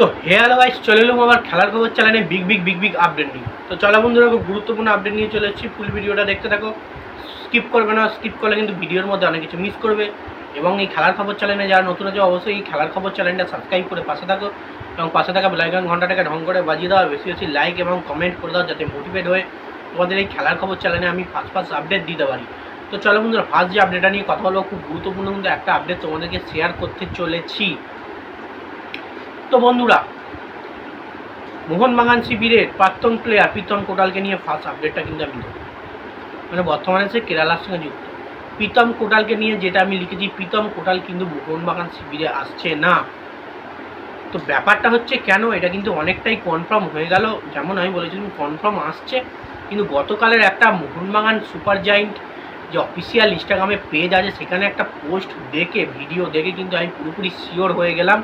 তো hair wise চলে এলাম আবার খেলার খবর চ্যানেলে বিগ আপডেট নিয়ে। তো চলো বন্ধুরা, খুব গুরুত্বপূর্ণ আপডেট নিয়ে চলে এসেছি। ফুল ভিডিওটা দেখতে থাকো, স্কিপ করবে না। স্কিপ করলে কিন্তু ভিডিওর মধ্যে অনেক কিছু মিস করবে। এবং এই খেলার খবর চ্যানেলে যারা নতুন আছে অবশ্যই এই খেলার খবর চ্যানেলটা সাবস্ক্রাইব করে পাশে থাকো, এবং পাশে থাকা বেল আইকন ঘন্টাটাকে ঢং করে বাজিয়ে দাও। বেশি বেশি লাইক এবং কমেন্ট করে দাও, যাতে মোটিভেট হয়ে তোমাদের এই খেলার খবর চ্যানেলে আমি ফার্স্ট আপডেট দিতে পারি। তো চলো বন্ধুরা, ফার্স্ট যে আপডেটটা নিয়ে কথা বলবো, খুব গুরুত্বপূর্ণ কিন্তু একটা আপডেট তোমাদেরকে শেয়ার করতে চলেছি। তো বন্ধুরা, মোহনবাগান শিবিরের প্রাক্তন প্লেয়ার প্রীতম কোটালকে নিয়ে ফার্স্ট আপডেটটা কিন্তু আমি দেবো। মানে বর্তমানে সে কেরালার সঙ্গে যুক্ত প্রীতম কোটালকে নিয়ে যেটা আমি লিখেছি, প্রীতম কোটাল কিন্তু মোহনবাগান শিবিরে আসছে না। তো ব্যাপারটা হচ্ছে কেন, এটা কিন্তু অনেকটাই কনফার্ম হয়ে গেল। যেমন আমি বলেছিলাম কনফার্ম আসছে, কিন্তু গতকালের একটা মোহনবাগান সুপার জায়েন্ট যে অফিসিয়াল ইনস্টাগ্রামে পেজ আছে, সেখানে একটা পোস্ট দেখে, ভিডিও দেখে কিন্তু আমি পুরোপুরি শিওর হয়ে গেলাম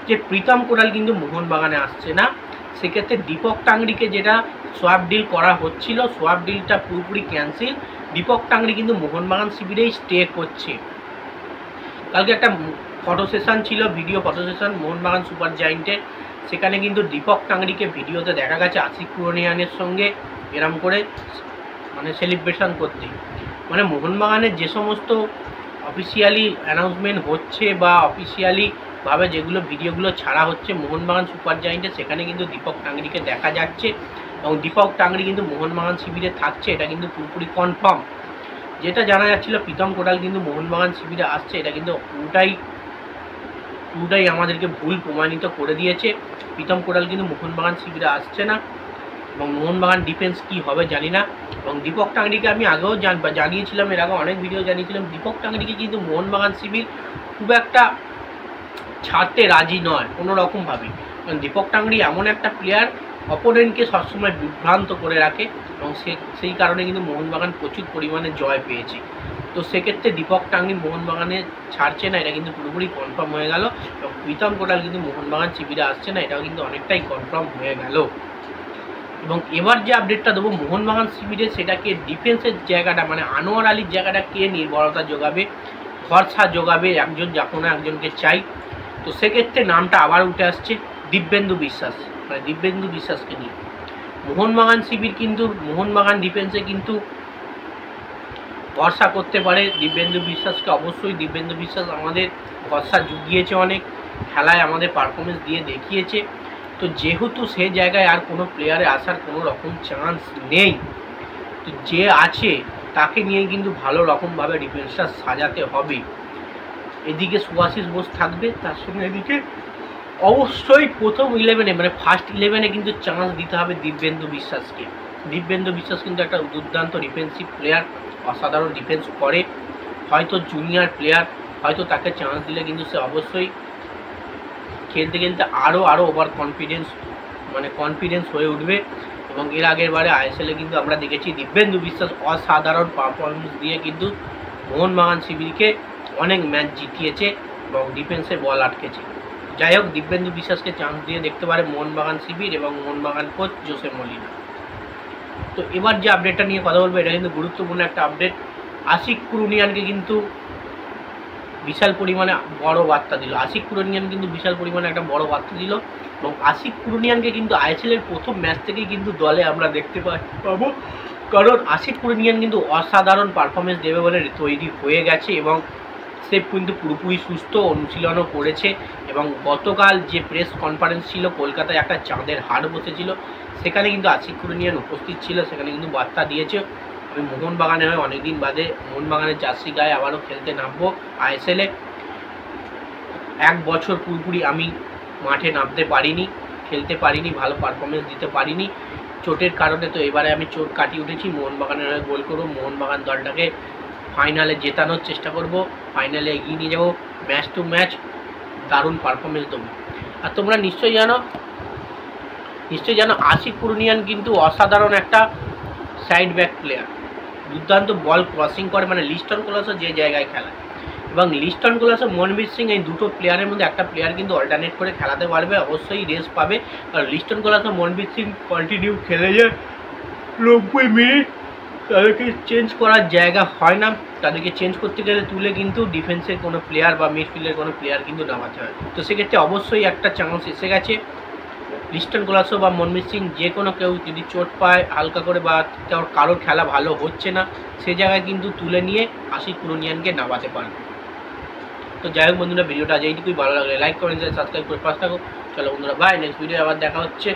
যে প্রীতম কোটাল কিন্তু মোহনবাগানে আসছে না। সেক্ষেত্রে দীপক টাংরিকে যেটা সোয়াপ ডিল করা হচ্ছিল, সোয়াপ ডিলটা পুরোপুরি ক্যান্সেল। দীপক টাংরি কিন্তু মোহনবাগান শিবিরেই স্টে করছে। কালকে একটা ফটো সেশন ছিল, video photo session Mohun Bagan super জায়েন্টের। সেখানে কিন্তু দীপক টাংরিকে ভিডিওতে দেখা গেছে আশিক কুরনিয়ানের সঙ্গে এরম করে মানে সেলিব্রেশন করতে। মানে মোহনবাগানের যে সমস্ত অফিসিয়ালি অ্যানাউন্সমেন্ট হচ্ছে বা অফিসিয়ালিভাবে যেগুলো ভিডিওগুলো ছাড়া হচ্ছে মোহনবাগান সুপার জায়েন্টে, সেখানে কিন্তু দীপক টাংরিকে দেখা যাচ্ছে। এবং দীপক টাংরি কিন্তু মোহনবাগান শিবিরে থাকছে, এটা কিন্তু পুরোপুরি কনফার্ম। যেটা জানা যাচ্ছিল প্রীতম কোটাল কিন্তু মোহনবাগান শিবিরে আসছে, এটা কিন্তু পুরোটাই আমাদেরকে ভুল প্রমাণিত করে দিয়েছে। প্রীতম কোটাল কিন্তু মোহনবাগান শিবিরে আসছে না, এবং মোহনবাগান ডিফেন্স কি হবে জানি না। এবং দীপক টাংরিকে আমি আগেও জানিয়েছিলাম, এর আগে অনেক ভিডিও জানিয়েছিলাম, দীপক টাংরিকে কিন্তু মোহনবাগান শিবির খুব একটা ছাড়তে রাজি নয় কোনো রকমভাবে। কারণ দীপক টাংরি এমন একটা প্লেয়ার, অপোনেন্টকে সবসময় বিভ্রান্ত করে রাখে, এবং সেই কারণে কিন্তু মোহনবাগান প্রচুর পরিমাণে জয় পেয়েছে। তো সেক্ষেত্রে দীপক টাংরি মোহনবাগানে ছাড়ছে না, এটা কিন্তু পুরোপুরি কনফার্ম হয়ে গেল। এবং প্রীতম কোটাল কিন্তু মোহনবাগান শিবিরে আসছে না, এটাও কিন্তু অনেকটাই কনফার্ম হয়ে গেল। এবং এবার যে আপডেটটা দেবো মোহনবাগান শিবিরে, সেটাকে ডিফেন্সের জায়গাটা মানে আনোয়ার আলীর জায়গাটা কে নির্ভরতা যোগাবে, ভরসা যোগাবে, একজন যা কোনো একজনকে চাই। তো সেক্ষেত্রে নামটা আবার উঠে আসছে দিব্যেন্দু বিশ্বাস, মানে দিব্যেন্দু বিশ্বাসকে নিয়ে। মোহনবাগান শিবির কিন্তু মোহনবাগান ডিফেন্সে কিন্তু ভরসা করতে পারে দিব্যেন্দু বিশ্বাসকে। অবশ্যই দিব্যেন্দু বিশ্বাস আমাদের ভরসা জুগিয়েছে, অনেক খেলায় আমাদের পারফরমেন্স দিয়ে দেখিয়েছে। তো যেহেতু সে জায়গায় আর কোনো প্লেয়ারে আসার কোনো রকম চান্স নেই, তো যে আছে তাকে নিয়ে কিন্তু ভালো রকমভাবে ডিফেন্সটা সাজাতে হবে। এদিকে সুভাশিস বোস থাকবে, তার সঙ্গে এদিকে অবশ্যই প্রথম 11-এ মানে ফার্স্ট 11-এ কিন্তু চান্স দিতে হবে দিব্যেন্দু বিশ্বাসকে। দিব্যেন্দু বিশ্বাস কিন্তু একটা দুর্দান্ত ডিফেন্সিভ প্লেয়ার, অসাধারণ ডিফেন্স করে। হয়তো জুনিয়র প্লেয়ার, হয়তো তাকে চান্স দিলে কিন্তু সে অবশ্যই খেলতে খেলতে আরও ওভার কনফিডেন্স হয়ে উঠবে। এবং এর আগের বারে আইএসএলে কিন্তু আমরা দেখেছি দিব্যেন্দু বিশ্বাস অসাধারণ পারফরমেন্স দিয়ে কিন্তু মোহনবাগান শিবিরকে অনেক ম্যাচ জিতিয়েছে এবং ডিফেন্সে বল আটকেছে। যাই হোক, দিব্যেন্দু বিশ্বাসকে চান্স দিয়ে দেখতে পারে মোহনবাগান শিবির এবং মোহনবাগান কোচ জোসে মলিনা। তো এবার যে আপডেটটা নিয়ে কথা বলবো, এটা কিন্তু গুরুত্বপূর্ণ একটা আপডেট। আশিক কুরনিয়ানকে কিন্তু বিশাল পরিমাণে বড় বার্তা দিল। আশিক কুরনিয়ান কিন্তু বিশাল পরিমাণে একটা বড় বার্তা দিল, এবং আশিক কুরনিয়ানকে কিন্তু আইএসএলের প্রথম ম্যাচ থেকেই কিন্তু দলে আমরা দেখতে পাবো। কারণ আশিক কুরনিয়ান কিন্তু অসাধারণ পারফরমেন্স দেবে বলে তৈরি হয়ে গেছে, এবং সে কিন্তু পুরোপুরি সুস্থ, অনুশীলনও করেছে। এবং গতকাল যে প্রেস কনফারেন্স ছিল, কলকাতায় একটা চাঁদের হাট বসেছিল, সেখানে কিন্তু আশিক কুরনিয়ান উপস্থিত ছিল। সেখানে কিন্তু বার্তা দিয়েছে, আমি মোহনবাগানে হয়ে অনেকদিন বাদে মোহনবাগানের জার্সি গায়ে আবারও খেলতে নামবো আইএসএলে। 1 বছর পুরোপুরি আমি মাঠে নামতে পারিনি, খেলতে পারিনি, ভালো পারফরমেন্স দিতে পারিনি চোটের কারণে। তো এবারে আমি চোট কাটিয়ে উঠেছি, মোহনবাগানের হয়ে গোল করবো, মোহনবাগান দলটাকে ফাইনালে জেতানোর চেষ্টা করব, ফাইনালে এগিয়ে নিয়ে যাবো, ম্যাচ টু ম্যাচ দারুণ পারফরমেন্স দেবো। আর তোমরা নিশ্চয়ই জানো আশিক কুরনিয়ান কিন্তু অসাধারণ একটা সাইড ব্যাক প্লেয়ার, দুর্দান্ত বল ক্রসিং করে, মানে লিস্টন কোলাসও যে জায়গায় খেলায়। এবং লিস্টন কোলাস ও মনবীর সিং, এই দুটো প্লেয়ারের মধ্যে একটা প্লেয়ার কিন্তু অল্টারনেট করে খেলাতে পারবে, অবশ্যই রেস পাবে। আর লিস্টন কোলাস ও মনবীর সিং কন্টিনিউ খেলে যায় 90 মিনিট, তাদেরকে চেঞ্জ করার জায়গা হয় না, তাদেরকে চেঞ্জ করতে গেলে তুলে কিন্তু ডিফেন্সের কোনো প্লেয়ার বা মিডফিল্ডের কোনো প্লেয়ার কিন্তু নামাতে হয়। তো সেক্ষেত্রে অবশ্যই একটা চান্স এসে গেছে, লিস্টন কোলাসো বা মনমিত সিং যে কোনো কেউ যদি চোট পায় হালকা করে বা কারোর খেলা ভালো হচ্ছে না, সে জায়গায় কিন্তু তুলে নিয়ে আশিক পুরনিয়ানকে নামাতে পারবে। তো যাই হোক বন্ধুরা, ভিডিওটা আজ এইটুকুই, ভালো লাগলে লাইক করেন, সাবস্ক্রাইব করে পাশে থাকো। চলো বন্ধুরা, বাই, নেক্সট ভিডিও আবার দেখা হচ্ছে।